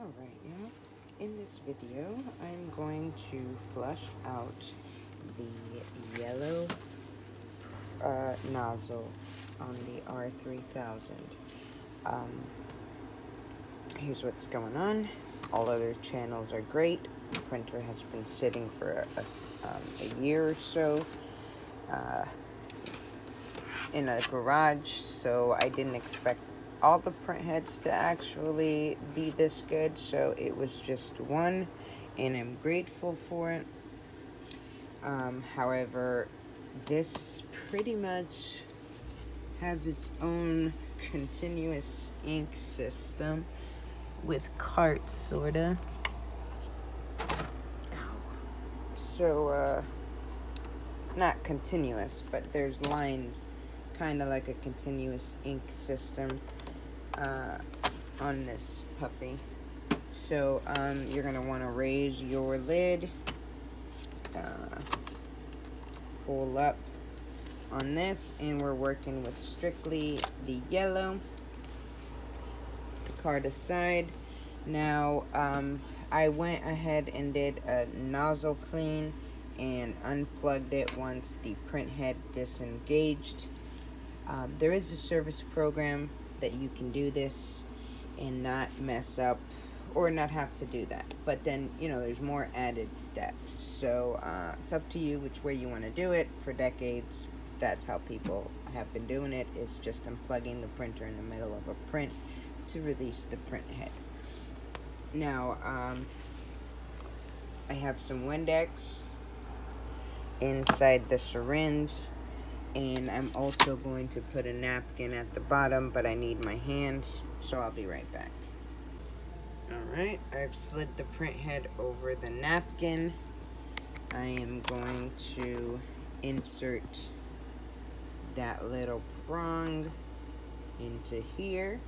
Alright, y'all. In this video, I'm going to flush out the yellow nozzle on the R3000. Here's what's going on. All other channels are great. The printer has been sitting for a year or so in a garage, so I didn't expect all the print heads to actually be this good, so it was just one, and I'm grateful for it. However, this pretty much has its own continuous ink system with carts, sorta. So, not continuous, but there's lines, kind of like a continuous ink system on this puppy. So you're going to want to raise your lid, pull up on this, and we're working with strictly the yellow. The card aside. Now I went ahead and did a nozzle clean and unplugged it once the print head disengaged. There is a service program that you can do this and not mess up or not have to do that, but then there's more added steps, so it's up to you which way you want to do it. For decades, that's how people have been doing it, is just unplugging the printer in the middle of a print to release the print head. Now I have some Windex inside the syringe, and I'm also going to put a napkin at the bottom, but I need my hands, so I'll be right back. Alright, I've slid the print head over the napkin. I am going to insert that little prong into here.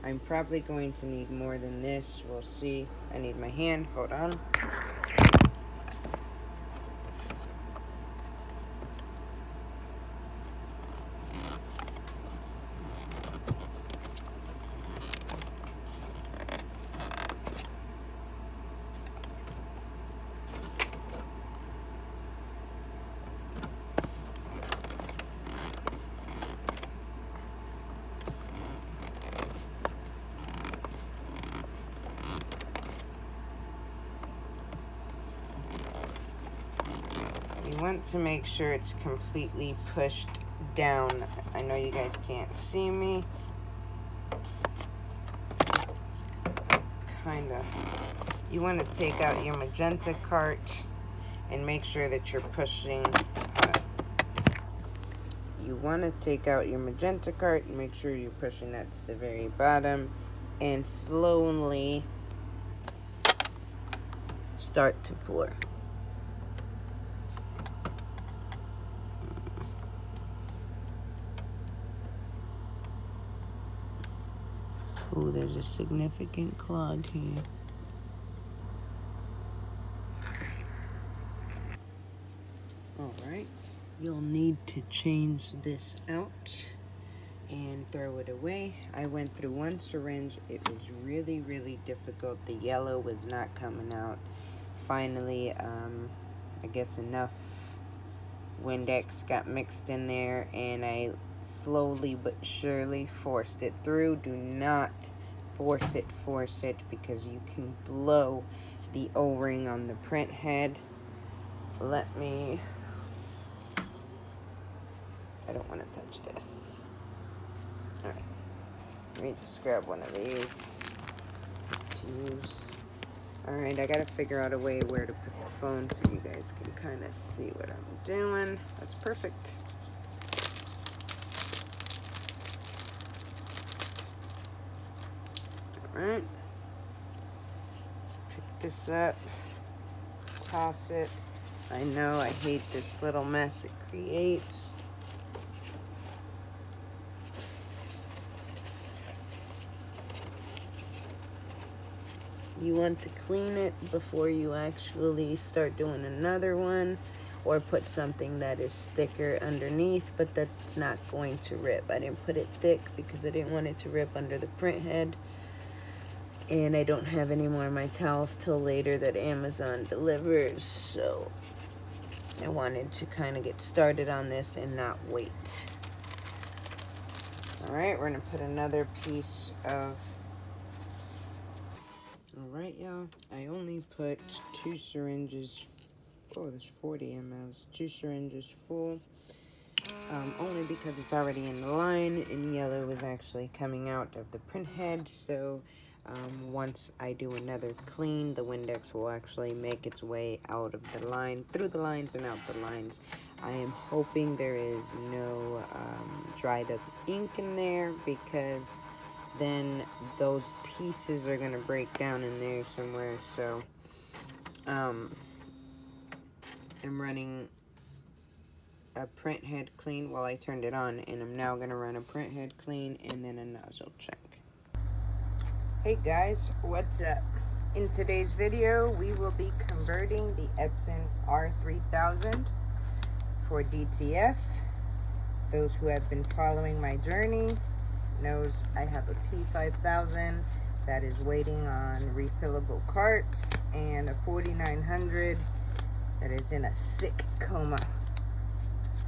I'm probably going to need more than this, we'll see. I need my hand, hold on. You want to make sure it's completely pushed down. I know you guys can't see me. It's kind of... You want to take out your magenta cart and make sure that you're pushing... You want to take out your magenta cart and make sure you're pushing that to the very bottom and slowly start to pour. Oh, there's a significant clog here. Alright, you'll need to change this out and throw it away. I went through one syringe. It was really, really difficult. The yellow was not coming out. Finally, I guess enough Windex got mixed in there, and I slowly but surely forced it through. Do not force it, because you can blow the O-ring on the print head. I don't want to touch this. Alright, let me just grab one of these to use. Alright, I gotta figure out a way where to put the phone so you guys can kind of see what I'm doing. That's perfect. Alright. Pick this up. Toss it. I know I hate this little mess it creates. You want to clean it before you actually start doing another one, or put something that is thicker underneath, but that's not going to rip. I didn't put it thick because I didn't want it to rip under the print head. And I don't have any more of my towels till later that Amazon delivers, so I wanted to kind of get started on this and not wait. Alright, we're going to put another piece of... Alright, y'all, I only put 2 syringes. Oh, there's 40 mLs. 2 syringes full. Only because it's already in the line, and yellow is actually coming out of the print head, so once I do another clean, the Windex will actually make its way out of the line, through the lines and out the lines. I am hoping there is no dried up ink in there, because then those pieces are going to break down in there somewhere. So I'm running a print head clean while I turned it on, and I'm now going to run a print head clean and then a nozzle check. Hey guys, what's up? In today's video, we will be converting the Epson R3000 for DTF. Those who have been following my journey knows I have a P5000 that is waiting on refillable carts, and a 4900 that is in a sick coma.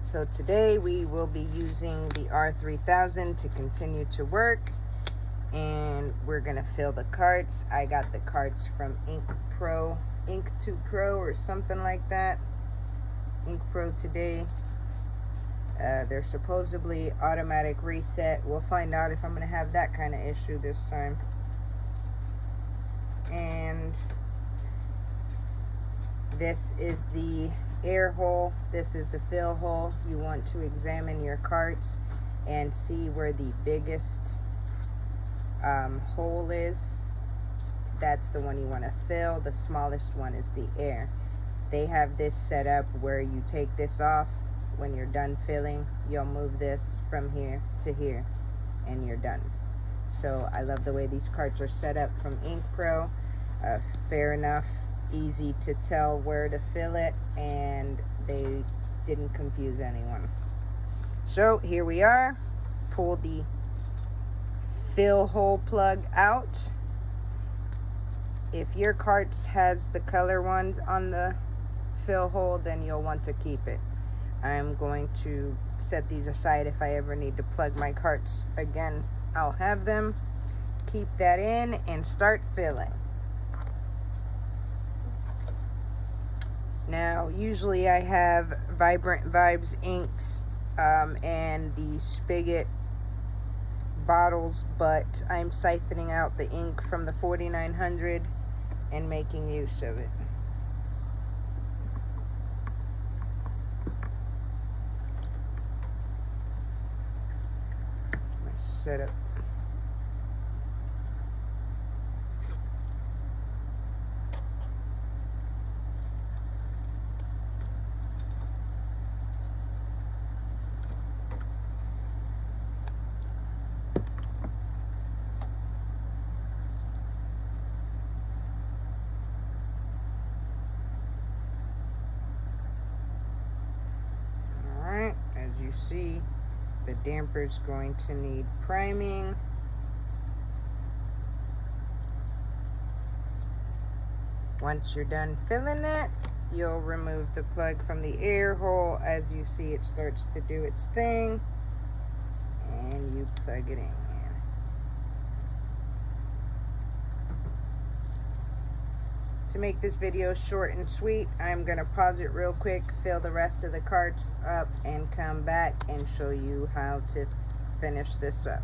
So today we will be using the R3000 to continue to work, and we're gonna fill the carts. I got the carts from Ink2Pro or something like that. Ink Pro today. They're supposedly automatic reset. We'll find out if I'm gonna have that kind of issue this time. And this is the air hole. This is the fill hole. You want to examine your carts and see where the biggest hole is. That's the one you want to fill. The smallest one is the air. They have this set up where you take this off when you're done filling. You'll move this from here to here and you're done. So I love the way these carts are set up from Ink Pro. Fair enough, easy to tell where to fill it, and they didn't confuse anyone. So here we are. Pull the fill hole plug out. If your carts has the color ones on the fill hole, then you'll want to keep it. I'm going to set these aside. If I ever need to plug my carts again, I'll have them. Keep that in and start filling. Now, usually I have Vibrant Vibes inks and the spigot bottles, but I'm siphoning out the ink from the 4900 and making use of it. Let's set up. You see, the damper's going to need priming. Once you're done filling it, you'll remove the plug from the air hole. As you see, it starts to do its thing, and you plug it in. To make this video short and sweet, I'm going to pause it real quick, fill the rest of the carts up, and come back and show you how to finish this up.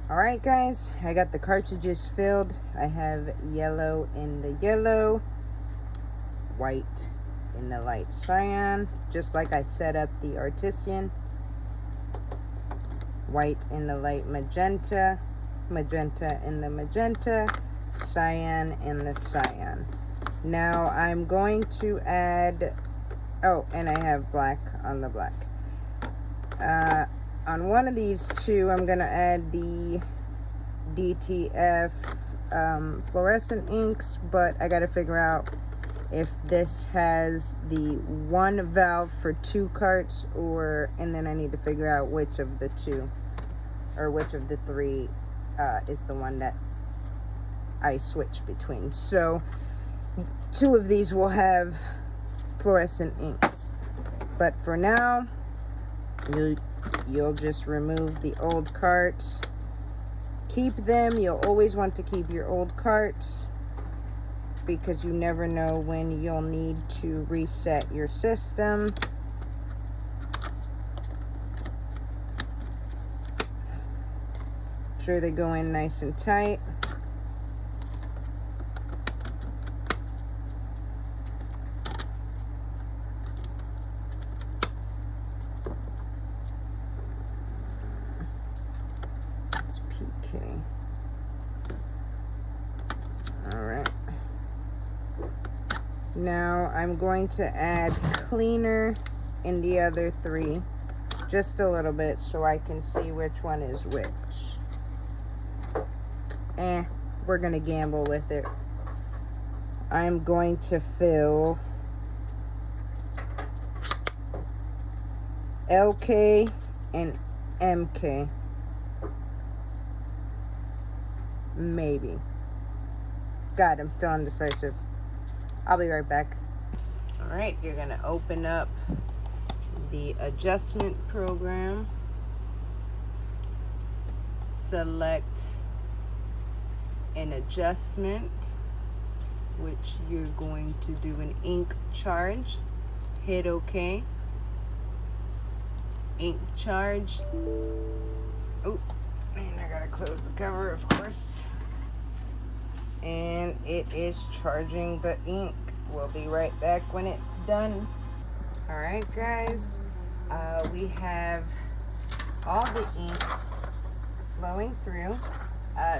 Alright guys, I got the cartridges filled. I have yellow in the yellow, white in the light cyan, just like I set up the Artisan. White in the light magenta, magenta in the magenta, cyan in the cyan. Now I'm going to add, oh, and I have black on the black. On one of these two, I'm going to add the DTF fluorescent inks, but I got to figure out if this has the one valve for 2 carts, or, and then I need to figure out which of the 2 or which of the 3 is the one that I switch between. So 2 of these will have fluorescent inks, but for now you'll just remove the old carts. Keep them. You'll always want to keep your old carts because you never know when you'll need to reset your system. Make sure they go in nice and tight. It's PK. All right. Now I'm going to add cleaner in the other 3, just a little bit, so I can see which one is which. We're gonna gamble with it. I'm going to fill LK and MK. Maybe. God, I'm still indecisive. I'll be right back. All right, you're gonna open up the adjustment program. Select an adjustment, which you're going to do an ink charge. Hit OK. Ink charge. Oh, and I gotta close the cover, of course. And it is charging the ink. We'll be right back when it's done. All right, guys, we have all the inks flowing through.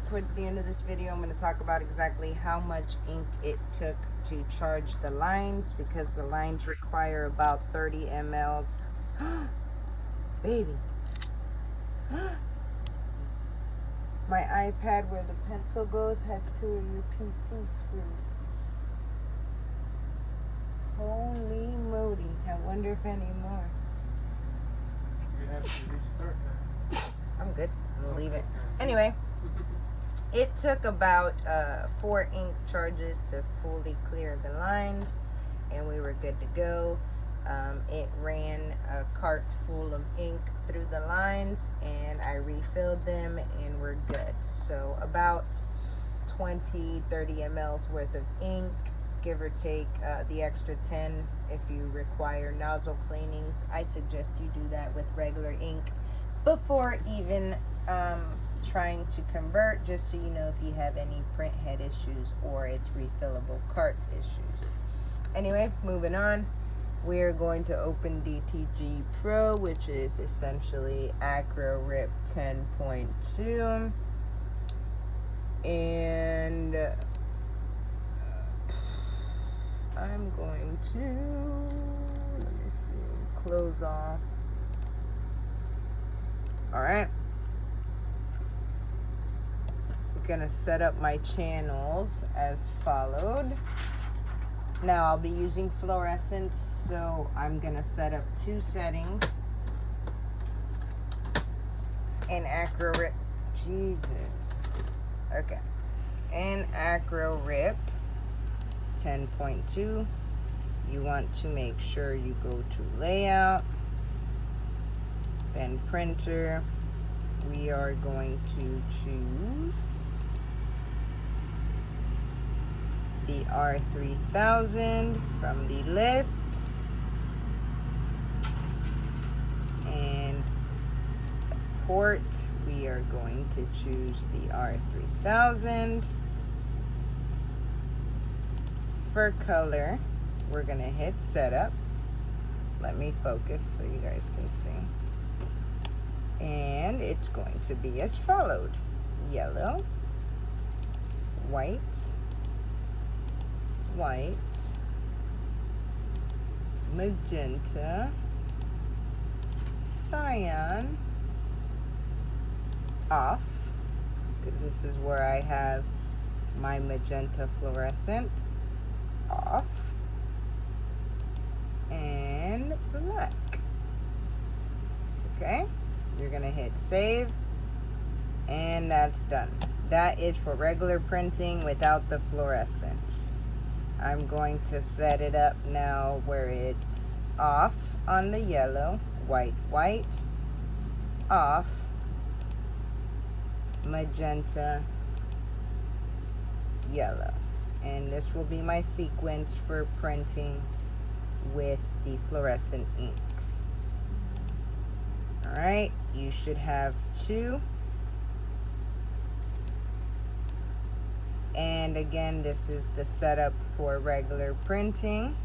Towards the end of this video, I'm going to talk about exactly how much ink it took to charge the lines, because the lines require about 30 mLs. Baby. My iPad where the pencil goes has 2 of your PC screws. Holy moly. I wonder if any more. You have to restart that. I'm good. We'll leave it. Anyway, it took about 4 ink charges to fully clear the lines, and we were good to go. It ran a cart full of ink through the lines, and I refilled them, and we're good. So about 20-30 mLs worth of ink, give or take. The extra 10 if you require nozzle cleanings. I suggest you do that with regular ink before even trying to convert, just so you know if you have any print head issues or it's refillable cart issues. Anyway, moving on. We're going to open dtgpro, which is essentially acro rip 10.2, and I'm going to, let me see, close off. All right. I'm gonna set up my channels as followed. Now I'll be using fluorescence, so I'm gonna set up 2 settings in acro rip. Jesus. Okay. In acro rip 10.2, you want to make sure you go to layout, then printer. We are going to choose the R3000 from the list, and the port, we are going to choose the R3000. For color, we're gonna hit setup. Let me focus so you guys can see. And it's going to be as followed: yellow, white, white, magenta, cyan, off, because this is where I have my magenta fluorescent, off, and black. Okay, you're gonna hit save, and that's done. that is for regular printing without the fluorescence. I'm going to set it up now where it's off on the yellow, white, white, off, magenta, yellow. And this will be my sequence for printing with the fluorescent inks. Alright, you should have 2. And again, this is the setup for regular printing.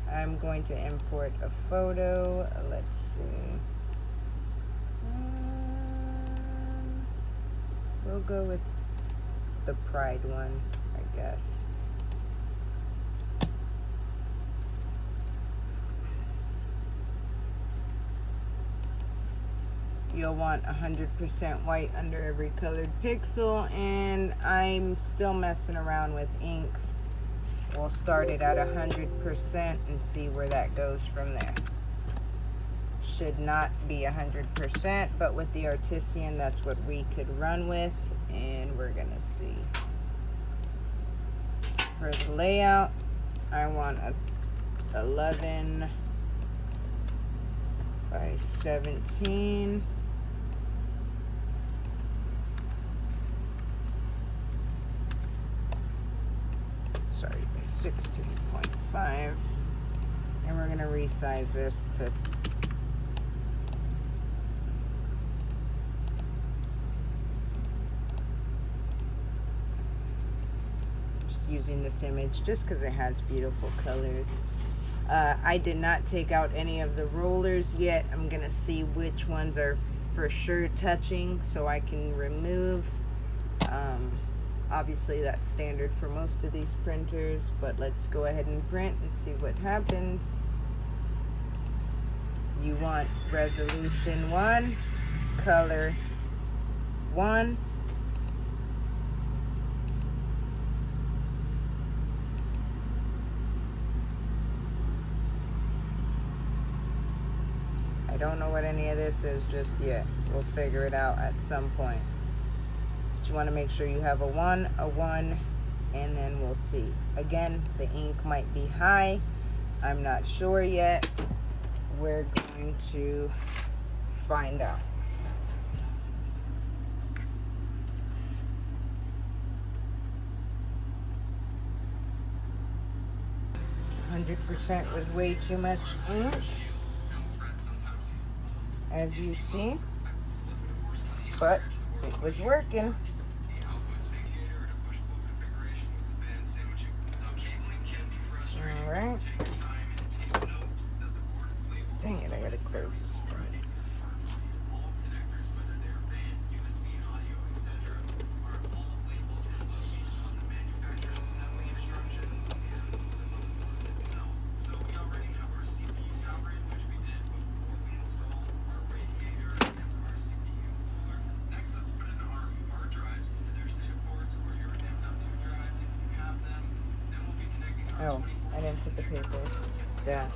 I'm going to import a photo. Let's see. We'll go with the Pride one, I guess. You'll want 100% white under every colored pixel, and I'm still messing around with inks. We'll start it at 100% and see where that goes from there. Should not be 100%, but with the Artisan, that's what we could run with, and we're gonna see. For the layout, I want a 11 by 17. Sorry, 16.5, and we're gonna resize this to just using this image just because it has beautiful colors. I did not take out any of the rollers yet. I'm gonna see which ones are for sure touching so I can remove. Obviously that's standard for most of these printers, but let's go ahead and print and see what happens. You want resolution 1, color 1. I don't know what any of this is just yet. We'll figure it out at some point. But you want to make sure you have a 1, and then we'll see. Again, the ink might be high. I'm not sure yet. We're going to find out. 100% was way too much ink, as you see, but it was working. Alright. Dang it, I gotta close this. Oh, I didn't put the paper down.